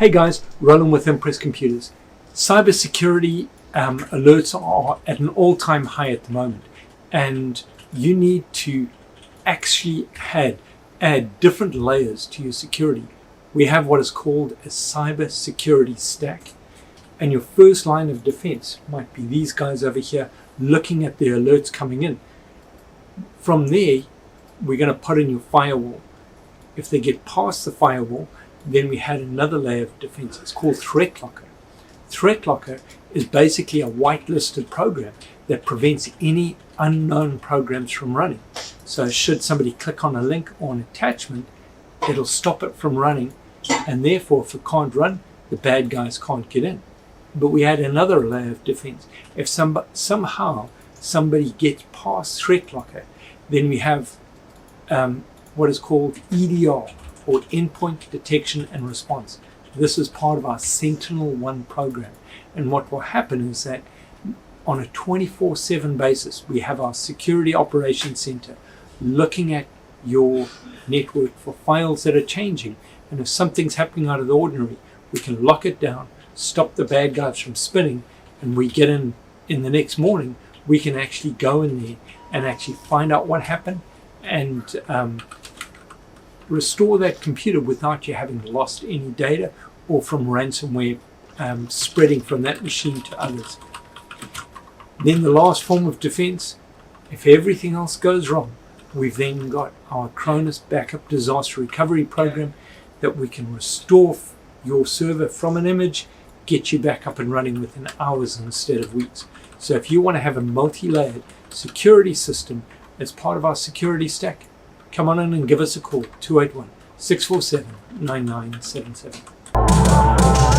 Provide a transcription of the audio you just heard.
Hey guys, Roland with Impress Computers. Cybersecurity alerts are at an all-time high at the moment, and you need to actually add different layers to your security. We have what is called a cyber security stack, and your first line of defense might be these guys over here looking at the alerts coming in. From there, we're going to put in your firewall. If they get past the firewall, then we had another layer of defense. It's called Threat Locker. Threat Locker is basically a whitelisted program that prevents any unknown programs from running. So should somebody click on a link or an attachment, it'll stop it from running, and therefore if it can't run, the bad guys can't get in. But we had another layer of defense. If somehow somebody gets past Threat Locker, then we have what is called EDR, or Endpoint Detection and Response. This is part of our Sentinel-1 program. And what will happen is that on a 24/7 basis, we have our Security Operations Center looking at your network for files that are changing. And if something's happening out of the ordinary, we can lock it down, stop the bad guys from spinning, and we get in the next morning, we can actually go in there and actually find out what happened and restore that computer without you having lost any data or from ransomware spreading from that machine to others. Then the last form of defense, if everything else goes wrong, we've then got our Cronus Backup Disaster Recovery Program that we can restore your server from an image, get you back up and running within hours instead of weeks. So if you want to have a multi-layered security system as part of our security stack, come on in and give us a call, 281-647-9977.